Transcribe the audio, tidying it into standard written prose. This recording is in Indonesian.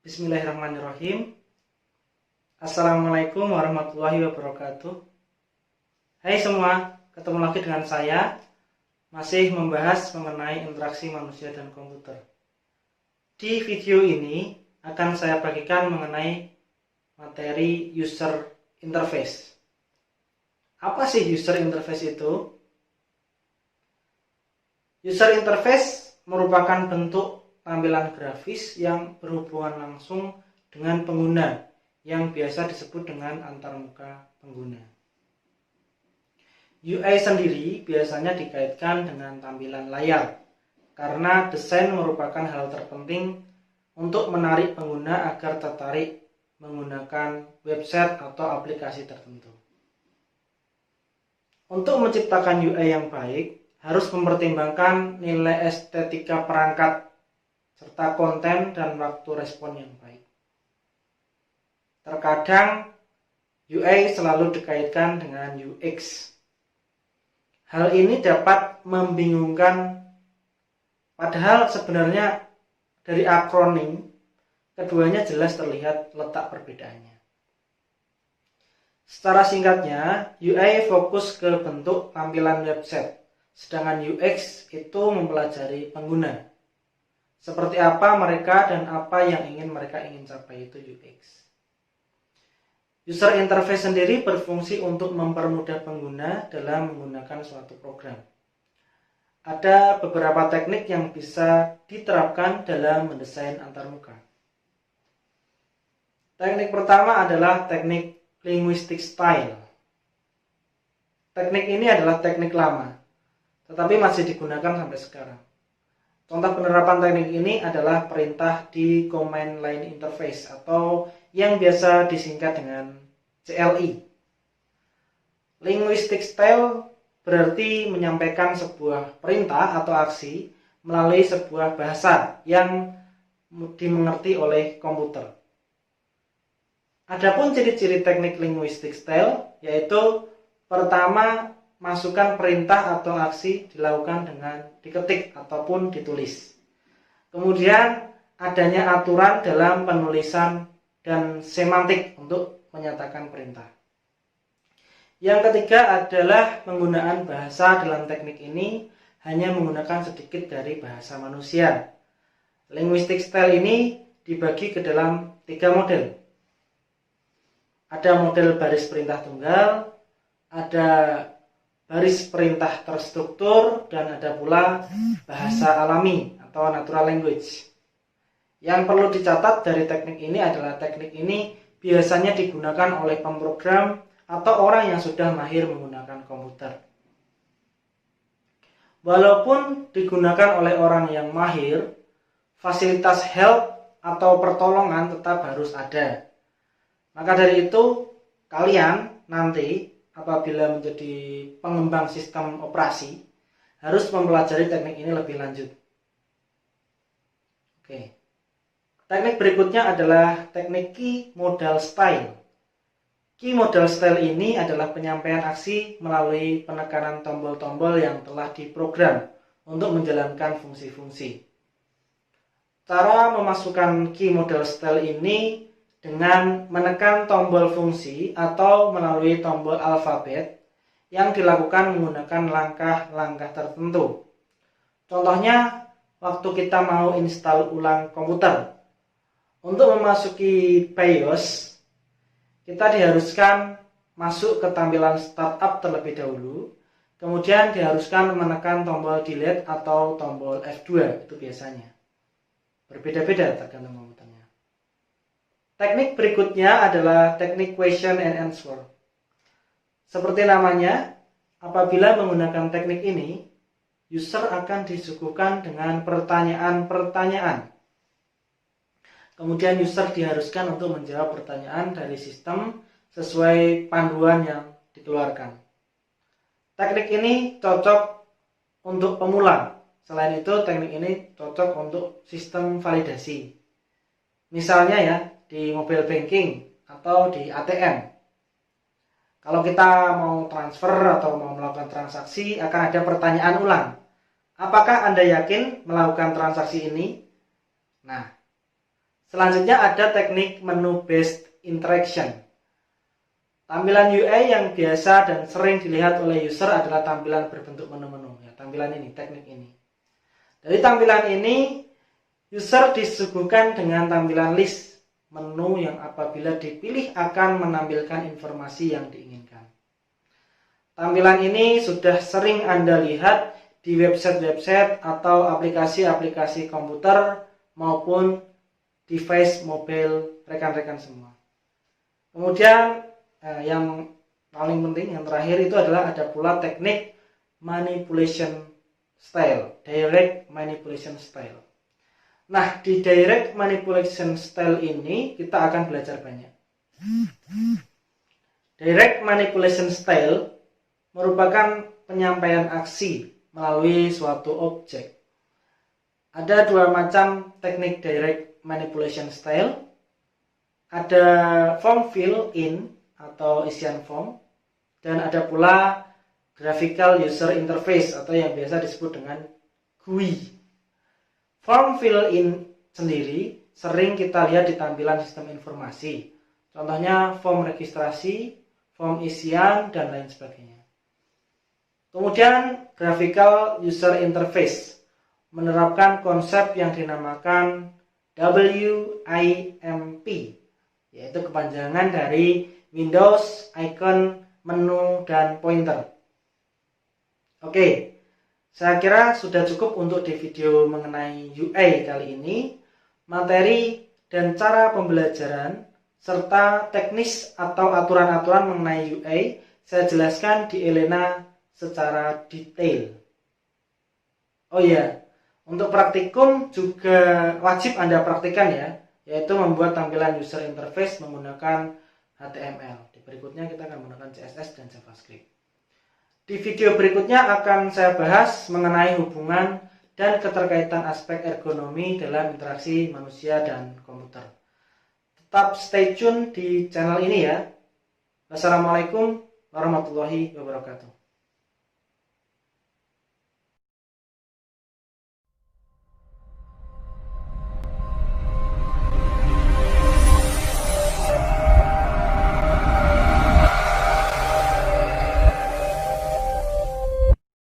Bismillahirrahmanirrahim. Assalamualaikum warahmatullahi wabarakatuh. Hai semua, ketemu lagi dengan saya, masih membahas mengenai interaksi manusia dan komputer. Di video ini akan saya bagikan mengenai materi user interface. Apa sih user interface itu? User interface merupakan bentuk tampilan grafis yang berhubungan langsung dengan pengguna yang biasa disebut dengan antarmuka pengguna. UI sendiri biasanya dikaitkan dengan tampilan layar karena desain merupakan hal terpenting untuk menarik pengguna agar tertarik menggunakan website atau aplikasi tertentu. Untuk menciptakan UI yang baik harus mempertimbangkan nilai estetika perangkat serta konten dan waktu respon yang baik. Terkadang UI selalu dikaitkan dengan UX. Hal ini dapat membingungkan, padahal sebenarnya dari akronim keduanya jelas terlihat letak perbedaannya. Secara singkatnya, UI fokus ke bentuk tampilan website, sedangkan UX itu mempelajari pengguna. Seperti apa mereka dan apa yang mereka ingin capai, itu UX. User interface sendiri berfungsi untuk mempermudah pengguna dalam menggunakan suatu program. Ada beberapa teknik yang bisa diterapkan dalam mendesain antarmuka. Teknik pertama adalah teknik linguistic style. Teknik ini adalah teknik lama, tetapi masih digunakan sampai sekarang. Contoh penerapan teknik ini adalah perintah di Command Line Interface atau yang biasa disingkat dengan CLI. Linguistic style berarti menyampaikan sebuah perintah atau aksi melalui sebuah bahasa yang dimengerti oleh komputer. Adapun ciri-ciri teknik linguistic style yaitu pertama, masukkan perintah atau aksi dilakukan dengan diketik ataupun ditulis. Kemudian adanya aturan dalam penulisan dan semantik untuk menyatakan perintah. Yang ketiga adalah penggunaan bahasa dalam teknik ini hanya menggunakan sedikit dari bahasa manusia. Linguistic style ini dibagi ke dalam 3 model. Ada model baris perintah tunggal, ada baris perintah terstruktur, dan ada pula bahasa alami atau natural language. Yang perlu dicatat dari teknik ini adalah teknik ini biasanya digunakan oleh pemrogram atau orang yang sudah mahir menggunakan komputer. Walaupun digunakan oleh orang yang mahir, fasilitas help atau pertolongan tetap harus ada. Maka dari itu, kalian nanti apabila menjadi pengembang sistem operasi harus mempelajari teknik ini lebih lanjut. Oke. Teknik berikutnya adalah teknik key modal style. Key modal style ini adalah penyampaian aksi melalui penekanan tombol-tombol yang telah diprogram untuk menjalankan fungsi-fungsi. Cara memasukkan key modal style ini dengan menekan tombol fungsi atau melalui tombol alfabet yang dilakukan menggunakan langkah-langkah tertentu. Contohnya, waktu kita mau install ulang komputer. Untuk memasuki BIOS, kita diharuskan masuk ke tampilan startup terlebih dahulu, kemudian diharuskan menekan tombol delete atau tombol F2, itu biasanya. Berbeda-beda tergantung komputernya. Teknik berikutnya adalah teknik question and answer. Seperti namanya, apabila menggunakan teknik ini, user akan disuguhkan dengan pertanyaan-pertanyaan. Kemudian user diharuskan untuk menjawab pertanyaan dari sistem sesuai panduan yang dikeluarkan. Teknik ini cocok untuk pemula. Selain itu, teknik ini cocok untuk sistem validasi. Misalnya ya, di mobile banking atau di ATM. Kalau kita mau transfer atau mau melakukan transaksi, akan ada pertanyaan ulang. Apakah Anda yakin melakukan transaksi ini? Nah, selanjutnya ada teknik menu based interaction. Tampilan UI yang biasa dan sering dilihat oleh user adalah tampilan berbentuk menu-menu. Ya, tampilan ini, teknik ini. Dari tampilan ini, user disuguhkan dengan tampilan list menu yang apabila dipilih akan menampilkan informasi yang diinginkan. Tampilan ini sudah sering Anda lihat di website-website atau aplikasi-aplikasi komputer maupun device mobile rekan-rekan semua. Kemudian yang paling penting, yang terakhir itu adalah ada pula teknik manipulation style, direct manipulation style. Nah, di direct manipulation style ini kita akan belajar banyak. Direct manipulation style merupakan penyampaian aksi melalui suatu objek. Ada dua macam teknik direct manipulation style. Ada form fill in atau isian form, dan ada pula graphical user interface atau yang biasa disebut dengan GUI. Form fill in sendiri sering kita lihat di tampilan sistem informasi. Contohnya form registrasi, form isian, dan lain sebagainya. Kemudian graphical user interface menerapkan konsep yang dinamakan WIMP, yaitu kepanjangan dari Windows, icon, menu, dan pointer. Oke, saya kira sudah cukup untuk di video mengenai UI kali ini. Materi dan cara pembelajaran serta teknis atau aturan-aturan mengenai UI saya jelaskan di Elena secara detail. Oh iya, untuk praktikum juga wajib Anda praktikkan ya, yaitu membuat tampilan user interface menggunakan HTML. Di berikutnya kita akan menggunakan CSS dan JavaScript. Di video berikutnya akan saya bahas mengenai hubungan dan keterkaitan aspek ergonomi dalam interaksi manusia dan komputer. Tetap stay tune di channel ini ya. Wassalamualaikum warahmatullahi wabarakatuh.